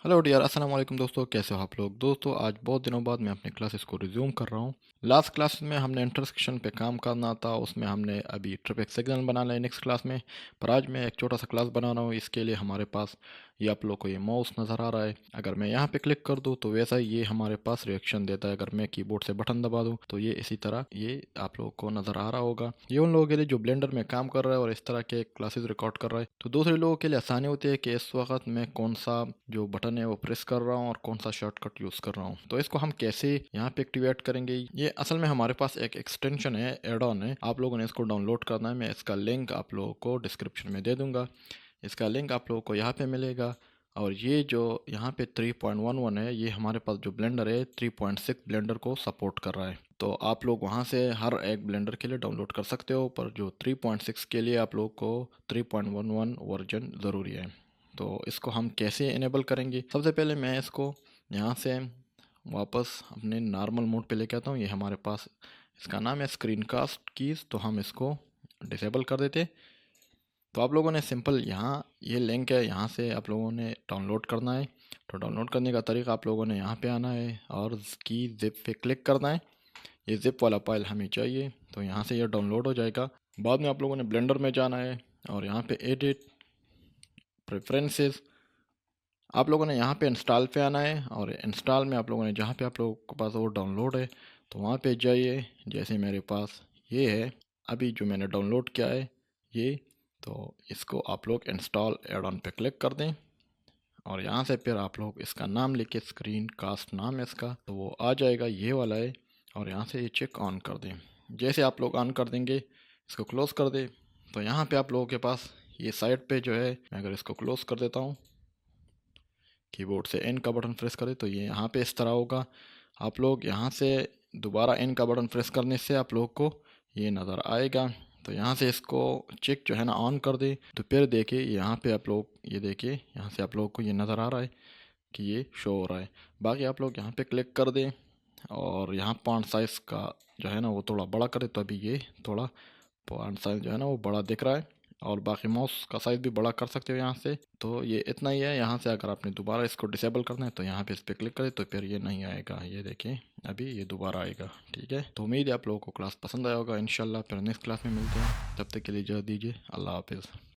Hello dear, अस्सलाम वालेकुम दोस्तों। कैसे हो आप लोग? दोस्तों, आज बहुत दिनों बाद मैं अपने क्लासेस को रिज्यूम कर रहा हूँ। लास्ट क्लास में हमने इंटरसेक्शन पे काम करना था, उसमें हमने अभी ट्रैफिक सिग्नल बनाना है नेक्स्ट क्लास में। पर आज मैं एक छोटा सा क्लास बना रहा हूँ। इसके लिए हमारे पास ये आप लोग को ये माउस नज़र आ रहा है। अगर मैं यहाँ पे क्लिक कर दूँ तो वैसा ही ये हमारे पास रिएक्शन देता है। अगर मैं कीबोर्ड से बटन दबा दूँ तो ये इसी तरह ये आप लोगों को नज़र आ रहा होगा। ये उन लोगों के लिए जो ब्लेंडर में काम कर रहा है और इस तरह के क्लासेस रिकॉर्ड कर रहा है। तो दूसरे लोगों के लिए आसानी होती है कि इस वक्त मैं कौन सा जो बटन है वो प्रेस कर रहा हूँ और कौन सा शॉर्टकट यूज़ कर रहा हूँ। तो इसको हम कैसे यहाँ पे एक्टिवेट करेंगे? ये असल में हमारे पास एक एक्सटेंशन है, एड ऑन है। आप लोगों ने इसको डाउनलोड करना है। मैं इसका लिंक आप लोगों को डिस्क्रिप्शन में दे दूंगा। इसका लिंक आप लोगों को यहाँ पे मिलेगा। और ये जो यहाँ पे 3.11 है, ये हमारे पास जो ब्लेंडर है 3.6 ब्लेंडर को सपोर्ट कर रहा है। तो आप लोग वहाँ से हर एक ब्लेंडर के लिए डाउनलोड कर सकते हो, पर जो 3.6 के लिए आप लोग को 3.11 वर्जन ज़रूरी है। तो इसको हम कैसे इनेबल करेंगे? सबसे पहले मैं इसको यहाँ से वापस अपने नॉर्मल मोड पे लेके आता हूँ। ये हमारे पास इसका नाम है स्क्रीन कास्ट कीज़, तो हम इसको डिसेबल कर देते। तो आप लोगों ने सिंपल यहाँ ये लिंक है, यहाँ से आप लोगों ने डाउनलोड करना है। तो डाउनलोड करने का तरीका, आप लोगों ने यहाँ पे आना है और की ज़िप पे क्लिक करना है। ये ज़िप वाला फाइल हमें चाहिए, तो यहाँ से ये डाउनलोड हो जाएगा। बाद में आप लोगों ने ब्लेंडर में जाना है और यहाँ पे एडिट प्रेफरेंसेस, आप लोगों ने यहाँ पे इंस्टॉल पे आना है। और इंस्टॉल में आप लोगों ने जहाँ पे आप लोगों के पास वो डाउनलोड है तो वहाँ पे जाइए। जैसे मेरे पास ये है अभी जो मैंने डाउनलोड किया है ये, तो इसको आप लोग इंस्टॉल एड ऑन पे क्लिक कर दें। और यहाँ से फिर आप लोग इसका नाम लिखे, स्क्रीन कास्ट नाम है इसका, तो वो आ जाएगा, ये वाला है। और यहाँ से ये चेक ऑन कर दें। जैसे आप लोग ऑन कर देंगे, इसको क्लोज़ कर दें, तो यहाँ पे आप लोगों के पास ये साइड पे जो है, मैं अगर इसको क्लोज़ कर देता हूँ, कीबोर्ड से एन का बटन प्रेस करें तो ये यहाँ पे इस तरह होगा। आप लोग यहाँ से दोबारा एन का बटन प्रेस करने से आप लोग को ये नज़र आएगा। तो यहाँ से इसको चेक जो है ना ऑन कर दे, तो फिर देखिए यहाँ पे आप लोग ये देखिए, यहाँ से आप लोग को ये नज़र आ रहा है कि ये शो हो रहा है। बाकी आप लोग यहाँ पे क्लिक कर दें और यहाँ फॉन्ट साइज़ का जो है ना वो थोड़ा बड़ा करें, तो अभी ये थोड़ा फॉन्ट साइज़ जो है ना वो बड़ा दिख रहा है। और बाकी माउस का साइज़ भी बड़ा कर सकते हो यहाँ से। तो ये इतना ही है। यहाँ से अगर आपने दोबारा इसको डिसेबल करना है तो यहाँ पे इस पर क्लिक करें, तो फिर ये नहीं आएगा। ये देखिए अभी ये दोबारा आएगा। ठीक है, तो उम्मीद है आप लोगों को क्लास पसंद आया होगा। इंशाल्लाह फिर नेक्स्ट क्लास में मिलते हैं। तब तक के लिए इजाज़त दीजिए। अल्लाह हाफिज़।